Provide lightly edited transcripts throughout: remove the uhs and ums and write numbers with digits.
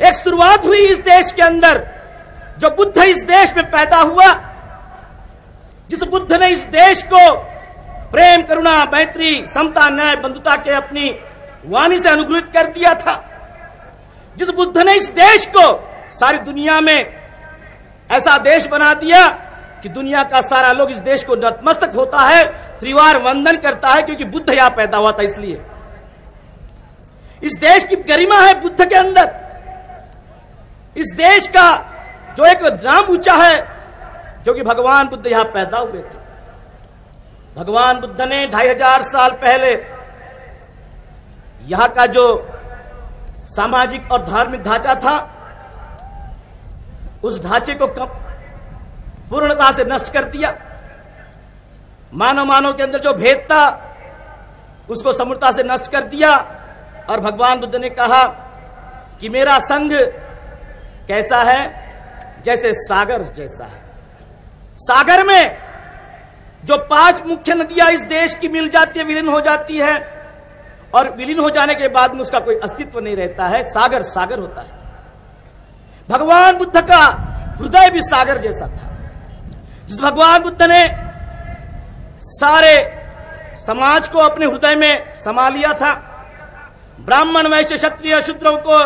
एक शुरुआत हुई इस देश के अंदर, जो बुद्ध इस देश में पैदा हुआ, जिस बुद्ध ने इस देश को प्रेम, करुणा, मैत्री, समता, न्याय, बंधुता के अपनी वाणी से अनुग्रहित कर दिया था, जिस बुद्ध ने इस देश को सारी दुनिया में ऐसा देश बना दिया कि दुनिया का सारा लोग इस देश को नतमस्तक होता है, त्रिवार वंदन करता है, क्योंकि बुद्ध यहां पैदा हुआ था। इसलिए इस देश की गरिमा है बुद्ध के अंदर। इस देश का जो एक नाम ऊंचा है, क्योंकि भगवान बुद्ध यहां पैदा हुए थे। भगवान बुद्ध ने 2500 साल पहले यहां का जो सामाजिक और धार्मिक ढांचा था, उस ढांचे को पूर्णतः से नष्ट कर दिया। मानव के अंदर जो भेद था, उसको समूलता से नष्ट कर दिया। और भगवान बुद्ध ने कहा कि मेरा संघ कैसा है, जैसे सागर जैसा है। सागर में जो 5 मुख्य नदियां इस देश की मिल जाती है, विलीन हो जाती है, और विलीन हो जाने के बाद में उसका कोई अस्तित्व नहीं रहता है, सागर सागर होता है। भगवान बुद्ध का हृदय भी सागर जैसा था, जिस भगवान बुद्ध ने सारे समाज को अपने हृदय में समा लिया था। ब्राह्मण, वैश्य, क्षत्रिय, शूद्रों को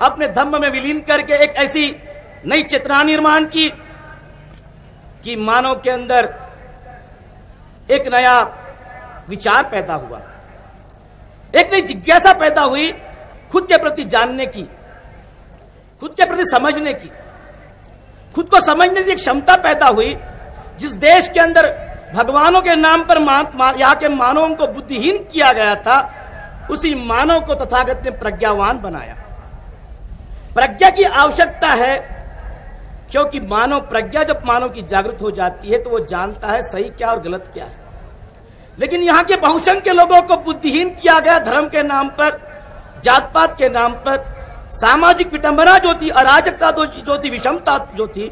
अपने धम्म में विलीन करके एक ऐसी नई चेतना निर्माण की कि मानव के अंदर एक नया विचार पैदा हुआ, एक नई जिज्ञासा पैदा हुई, खुद के प्रति जानने की, खुद के प्रति समझने की, खुद को समझने की एक क्षमता पैदा हुई। जिस देश के अंदर भगवानों के नाम पर यहाँ के मानवों को बुद्धिहीन किया गया था, उसी मानव को तथागत ने प्रज्ञावान बनाया। प्रज्ञा की आवश्यकता है, क्योंकि मानव प्रज्ञा, जब मानव की जागृत हो जाती है तो वो जानता है सही क्या और गलत क्या है। लेकिन यहाँ के बहुसंख्य लोगों को बुद्धिहीन किया गया, धर्म के नाम पर, जात पात के नाम पर, सामाजिक विडंबना जो थी, अराजकता जो थी, विषमता जो थी,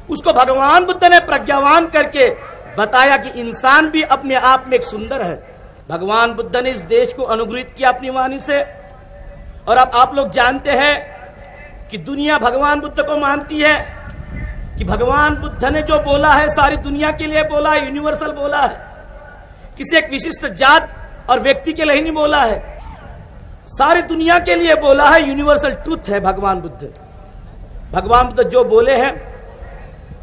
उसको भगवान बुद्ध ने प्रज्ञावान करके बताया कि इंसान भी अपने आप में एक सुंदर है। भगवान बुद्ध ने इस देश को अनुग्रहित किया अपनी वाणी से। और अब आप लोग जानते हैं कि दुनिया भगवान बुद्ध को मानती है, कि भगवान बुद्ध ने जो बोला है सारी दुनिया के लिए बोला है, यूनिवर्सल बोला है, किसी एक विशिष्ट जात और व्यक्ति के लिए ही नहीं बोला है, सारी दुनिया के लिए बोला है। यूनिवर्सल ट्रूथ है भगवान बुद्ध। भगवान बुद्ध जो बोले हैं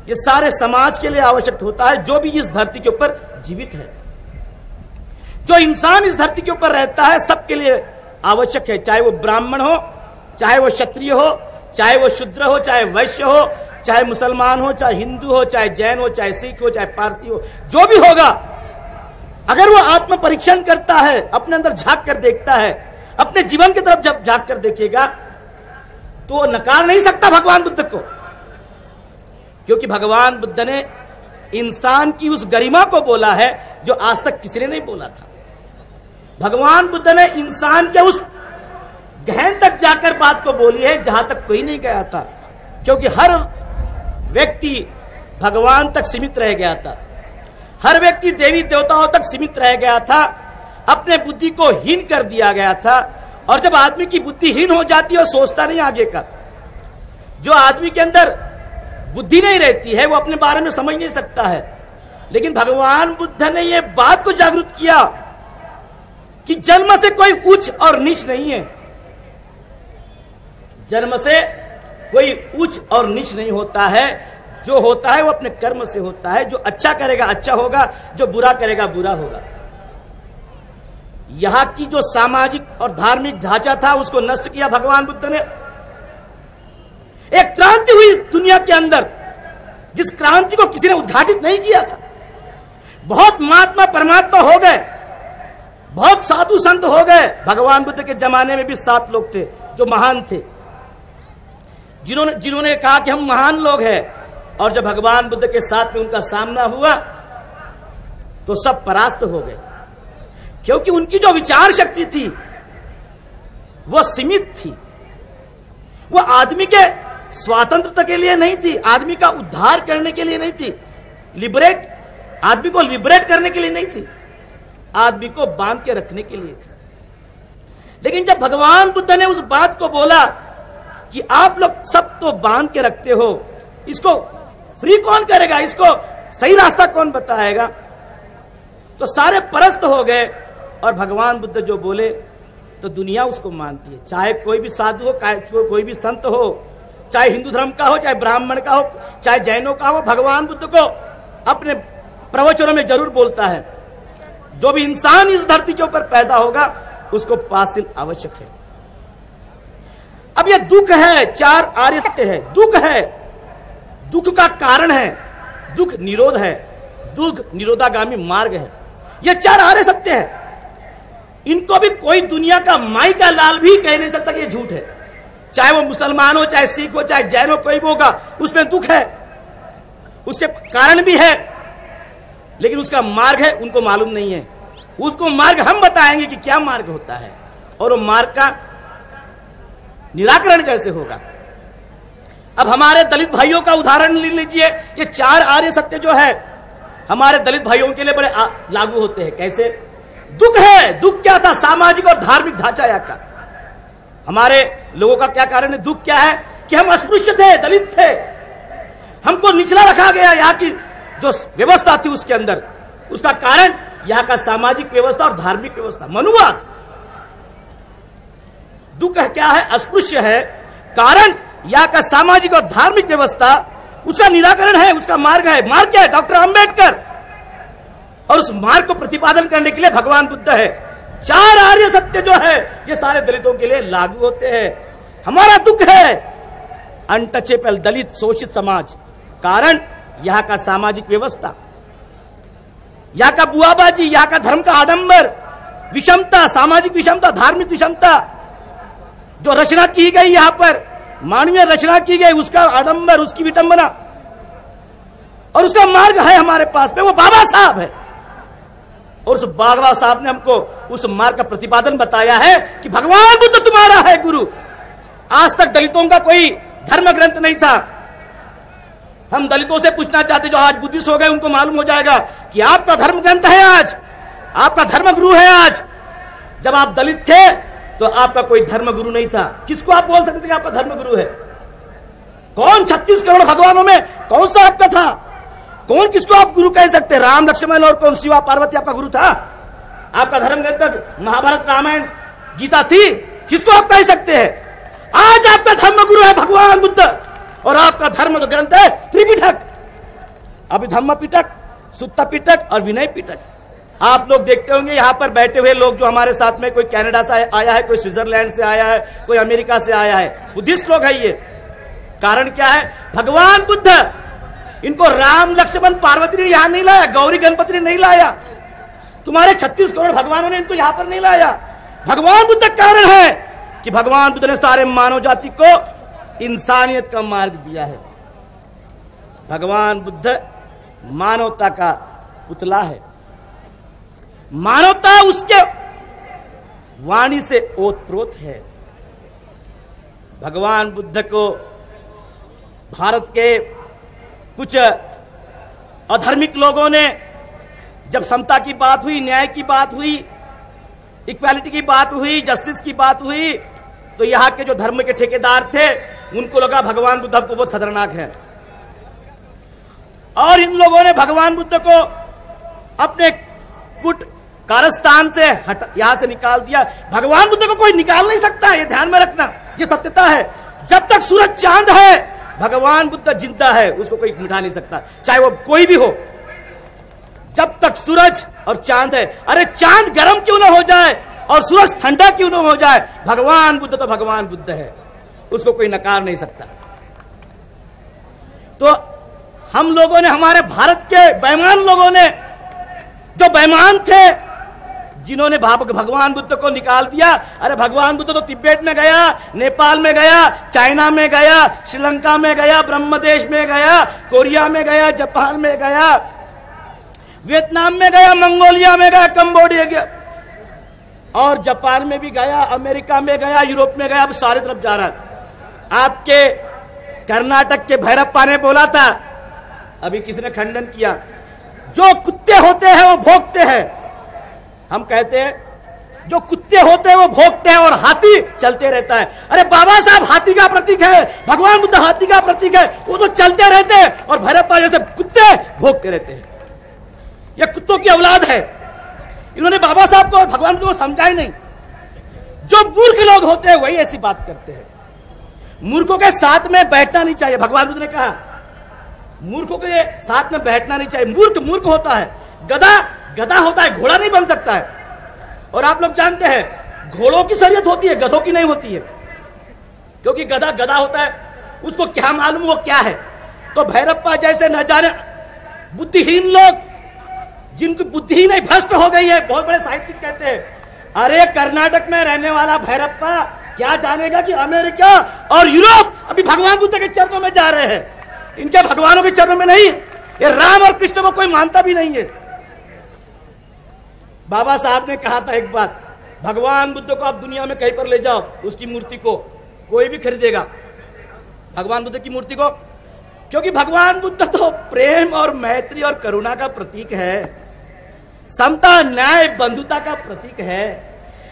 ये सारे समाज के लिए आवश्यक होता है, जो भी इस धरती के ऊपर जीवित है, जो इंसान इस धरती के ऊपर रहता है, सबके लिए आवश्यक है। चाहे वो ब्राह्मण हो, चाहे वो क्षत्रिय हो, चाहे वो शूद्र हो, चाहे वैश्य हो, चाहे मुसलमान हो, चाहे हिंदू हो, चाहे जैन हो, चाहे सिख हो, चाहे पारसी हो, जो भी होगा, अगर वो आत्म परीक्षण करता है, अपने अंदर झांक कर देखता है, अपने जीवन की तरफ जब झांक कर देखेगा, तो नकार नहीं सकता भगवान बुद्ध को, क्योंकि भगवान बुद्ध ने इंसान की उस गरिमा को बोला है जो आज तक किसी ने नहीं बोला था। भगवान बुद्ध ने इंसान के उस गहन तक जाकर बात को बोली है जहां तक कोई नहीं गया था, क्योंकि हर व्यक्ति भगवान तक सीमित रह गया था, हर व्यक्ति देवी देवताओं तक सीमित रह गया था, अपने बुद्धि को हीन कर दिया गया था। और जब आदमी की बुद्धि हीन हो जाती है, वो सोचता नहीं आगे का। जो आदमी के अंदर बुद्धि नहीं रहती है, वो अपने बारे में समझ नहीं सकता है। लेकिन भगवान बुद्ध ने यह बात को जागृत किया कि जन्म से कोई उच्च और नीच नहीं है, जन्म से कोई उच्च और नीच नहीं होता है। जो होता है वो अपने कर्म से होता है। जो अच्छा करेगा अच्छा होगा, जो बुरा करेगा बुरा होगा। यहां की जो सामाजिक और धार्मिक ढांचा था, उसको नष्ट किया भगवान बुद्ध ने। एक क्रांति हुई दुनिया के अंदर, जिस क्रांति को किसी ने उद्घाटित नहीं किया था। बहुत महात्मा परमात्मा हो गए, बहुत साधु संत हो गए। भगवान बुद्ध के जमाने में भी 7 लोग थे जो महान थे, जिन्होंने कहा कि हम महान लोग हैं। और जब भगवान बुद्ध के साथ में उनका सामना हुआ तो सब परास्त हो गए, क्योंकि उनकी जो विचार शक्ति थी वो सीमित थी। वो आदमी के स्वतंत्रता के लिए नहीं थी, आदमी का उद्धार करने के लिए नहीं थी, आदमी को लिबरेट करने के लिए नहीं थी, आदमी को बांध के रखने के लिए थी। लेकिन जब भगवान बुद्ध ने उस बात को बोला कि आप लोग सब तो बांध के रखते हो, इसको फ्री कौन करेगा, इसको सही रास्ता कौन बताएगा। तो सारे परस्त हो गए और भगवान बुद्ध जो बोले तो दुनिया उसको मानती है, चाहे कोई भी साधु हो, कोई भी संत हो, चाहे हिंदू धर्म का हो, चाहे ब्राह्मण का हो, चाहे जैनों का हो। भगवान बुद्ध को अपने प्रवचनों में जरूर बोलता है, जो भी इंसान इस धरती के ऊपर पैदा होगा उसको पासिल आवश्यक है। अब ये दुख है, चार आर्य सत्य है, दुख है, दुख का कारण है, दुख निरोध है, दुख निरोधागामी मार्ग है, ये चार आर्य सत्य है। इनको भी कोई दुनिया का माई का लाल भी कह नहीं सकता कि ये झूठ है। चाहे वो मुसलमान हो, चाहे सिख हो, चाहे जैन हो, कोई भी होगा, उसमें दुख है, उसके कारण भी है, लेकिन उसका मार्ग है उनको मालूम नहीं है। उसको मार्ग हम बताएंगे कि क्या मार्ग होता है और वो मार्ग का निराकरण कैसे होगा। अब हमारे दलित भाइयों का उदाहरण ले लीजिए। ये चार आर्य सत्य जो है हमारे दलित भाइयों के लिए बड़े लागू होते हैं। कैसे? दुख है, दुख क्या था? सामाजिक और धार्मिक ढांचा या का। हमारे लोगों का क्या कारण है? दुख क्या है कि हम अस्पृश्य थे, दलित थे, हमको निचला रखा गया। यहाँ की जो व्यवस्था थी उसके अंदर, उसका कारण यहाँ का सामाजिक व्यवस्था और धार्मिक व्यवस्था, मनुवाद। दुख क्या है? अस्पृश्य है। कारण यहाँ का सामाजिक और धार्मिक व्यवस्था, उसका निराकरण है, उसका मार्ग है। मार्ग क्या है? डॉक्टर अंबेडकर। और उस मार्ग को प्रतिपादन करने के लिए भगवान बुद्ध है। चार आर्य सत्य जो है ये सारे दलितों के लिए लागू होते हैं। हमारा दुख है अनटचेबल, दलित, शोषित समाज। कारण यहाँ का सामाजिक व्यवस्था, यहाँ का बुआबाजी, यहाँ का धर्म का आडंबर, विषमता, सामाजिक विषमता, धार्मिक विषमता, जो रचना की गई यहाँ पर, मानवीय रचना की गई, उसका आडंबर, उसकी विटंबना, और उसका मार्ग है हमारे पास में, वो बाबा साहब है। और उस बाबा साहब ने हमको उस मार्ग का प्रतिपादन बताया है कि भगवान बुद्ध तुम्हारा है गुरु। आज तक दलितों का कोई धर्म ग्रंथ नहीं था। हम दलितों से पूछना चाहते जो आज बुद्धिस्ट हो गए, उनको मालूम हो जाएगा कि आपका धर्म ग्रंथ है, आज आपका धर्म गुरु है। आज जब आप दलित थे तो आपका कोई धर्म गुरु नहीं था। किसको आप बोल सकते थे कि आपका धर्म गुरु है? कौन 36 करोड़ भगवानों में कौन सा आपका था? कौन किसको आप गुरु कह सकते? राम, लक्ष्मण और कौन शिवा पार्वती आपका गुरु था? आपका धर्म ग्रंथ महाभारत, रामायण, गीता थी? किसको आप कह सकते हैं? आज आपका धर्म गुरु है भगवान बुद्ध, और आपका धर्म जो ग्रंथ है त्रिपिटक, अभिधम्म पिटक, सुत्त पिटक और विनय पिटक। आप लोग देखते होंगे यहाँ पर बैठे हुए लोग जो हमारे साथ में, कोई कनाडा से आया है, कोई स्विट्जरलैंड से आया है, कोई अमेरिका से आया है, बुद्धिस्ट लोग है ये। कारण क्या है? भगवान बुद्ध। इनको राम, लक्ष्मण, पार्वती ने यहां नहीं लाया, गौरी गणपति ने नहीं लाया, तुम्हारे 36 करोड़ भगवानों ने इनको यहां पर नहीं लाया। भगवान बुद्ध कारण है कि भगवान बुद्ध ने सारे मानव जाति को इंसानियत का मार्ग दिया है। भगवान बुद्ध मानवता का पुतला है। मानवता उसके वाणी से ओतप्रोत है। भगवान बुद्ध को भारत के कुछ अधार्मिक लोगों ने, जब समता की बात हुई, न्याय की बात हुई, इक्वालिटी की बात हुई, जस्टिस की बात हुई, तो यहाँ के जो धर्म के ठेकेदार थे उनको लगा भगवान बुद्ध को बहुत खतरनाक है, और इन लोगों ने भगवान बुद्ध को अपने कुट कारस्थान से यहां से निकाल दिया। भगवान बुद्ध को कोई निकाल नहीं सकता, ये ध्यान में रखना, ये सत्यता है। जब तक सूरज चांद है भगवान बुद्ध जिंदा है, उसको कोई मिटा नहीं सकता, चाहे वो कोई भी हो। जब तक सूरज और चांद है, अरे चांद गर्म क्यों ना हो जाए और सूरज ठंडा क्यों ना हो जाए, भगवान बुद्ध तो भगवान बुद्ध है, उसको कोई नकार नहीं सकता। तो हम लोगों ने, हमारे भारत के बेईमान लोगों ने, जो बेईमान थे, जिन्होंने भगवान बुद्ध को निकाल दिया। अरे भगवान बुद्ध तो तिब्बत में गया, नेपाल में गया, चाइना में गया, श्रीलंका में गया, ब्रह्मदेश में गया, कोरिया में गया, जापान में गया, वियतनाम में गया, मंगोलिया में गया, कंबोडिया गया, और जापान में भी गया, अमेरिका में गया, यूरोप में गया, अब सारी तरफ जा रहा है। आपके कर्नाटक के भैरप्पा ने बोला था, अभी किसी ने खंडन किया, जो कुत्ते होते हैं वो भौंकते हैं। हम कहते हैं जो कुत्ते होते हैं वो भौंकते हैं और हाथी चलते रहता है। अरे बाबा साहब हाथी का प्रतीक है, भगवान बुद्ध हाथी का प्रतीक है, वो तो चलते रहते हैं और भैरप्पा जैसे कुत्ते भौंकते रहते हैं। ये कुत्तों की औलाद है। इन्होंने बाबा साहब को और भगवान बुद्ध को समझा ही नहीं। जो मूर्ख लोग होते हैं वही ऐसी बात करते हैं। मूर्खों के साथ में बैठना नहीं चाहिए। भगवान बुद्ध ने कहा मूर्खों के साथ में बैठना नहीं चाहिए। मूर्ख मूर्ख होता है, गधा गधा होता है, घोड़ा नहीं बन सकता है। और आप लोग जानते हैं घोड़ों की शरीयत होती है, गधों की नहीं होती है, क्योंकि गधा गधा होता है, उसको क्या मालूम वो क्या है। तो भैरप्पा जैसे न जाने बुद्धिहीन लोग, जिनकी बुद्धि नहीं भ्रष्ट हो गई है, बहुत बड़े साहित्यिक कहते हैं अरे कर्नाटक में रहने वाला भैरप्पा क्या जानेगा कि अमेरिका और यूरोप अभी भगवान बुद्ध के चरणों में जा रहे हैं। इनके भगवानों के चरणों में नहीं, ये राम और कृष्ण को कोई मानता भी नहीं है। बाबा साहब ने कहा था एक बात, भगवान बुद्ध को आप दुनिया में कहीं पर ले जाओ, उसकी मूर्ति को कोई भी खरीदेगा, भगवान बुद्ध की मूर्ति को, क्योंकि भगवान बुद्ध तो प्रेम और मैत्री और करुणा का प्रतीक है, समता न्याय बंधुता का प्रतीक है,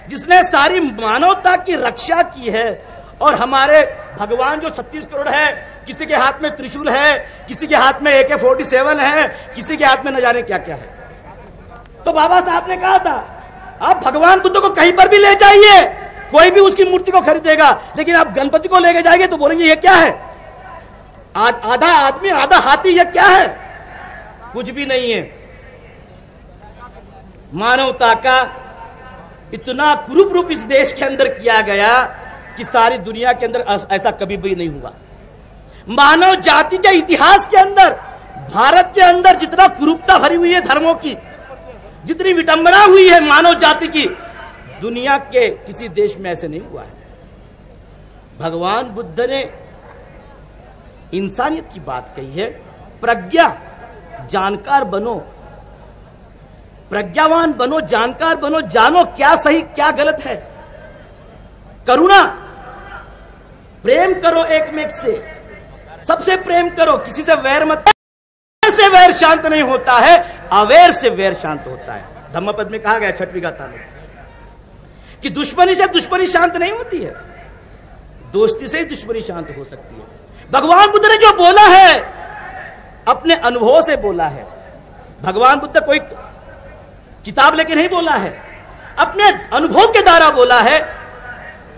जिसने सारी मानवता की रक्षा की है। और हमारे भगवान जो 36 करोड़ है, किसी के हाथ में त्रिशूल है, किसी के हाथ में AK-47 है, किसी के हाथ में न जाने क्या क्या है। तो बाबा साहब ने कहा था आप भगवान बुद्ध को कहीं पर भी ले जाइए, कोई भी उसकी मूर्ति को खरीदेगा, लेकिन आप गणपति को लेके जाएंगे तो बोलेंगे ये क्या है, आधा आदमी आधा हाथी, ये क्या है, कुछ भी नहीं है। मानवता का इतना कुरूप रूप इस देश के अंदर किया गया कि सारी दुनिया के अंदर ऐसा कभी भी नहीं हुआ। मानव जाति के इतिहास के अंदर, भारत के अंदर जितना कुरूपता भरी हुई है धर्मों की, जितनी विडंबना हुई है मानव जाति की, दुनिया के किसी देश में ऐसे नहीं हुआ है। भगवान बुद्ध ने इंसानियत की बात कही है, प्रज्ञा जानकार बनो, प्रज्ञावान बनो, जानकार बनो, जानो क्या सही क्या गलत है। करुणा, प्रेम करो एक में से, सबसे प्रेम करो, किसी से वैर मत। से वैर शांत नहीं होता है, अवैर से वैर शांत होता है। धम्मपद में कहा गया 6वीं गाथा में कि दुश्मनी से दुश्मनी शांत नहीं होती है, दोस्ती से ही दुश्मनी शांत हो सकती है। भगवान बुद्ध ने जो बोला है अपने अनुभव से बोला है। भगवान बुद्ध कोई किताब लेके नहीं बोला है, अपने अनुभव के द्वारा बोला है,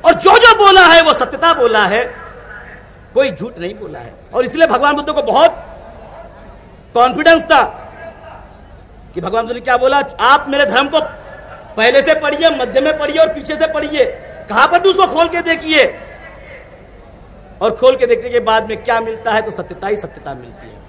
और जो जो बोला है वो सत्यता बोला है, कोई झूठ नहीं बोला है। और इसलिए भगवान बुद्ध को बहुत कॉन्फिडेंस था कि भगवान बुद्ध ने क्या बोला, आप मेरे धर्म को पहले से पढ़िए, मध्य में पढ़िए और पीछे से पढ़िए, कहां पर भी उसको खोल के देखिए, और खोल के देखने के बाद में क्या मिलता है तो सत्यता ही सत्यता मिलती है।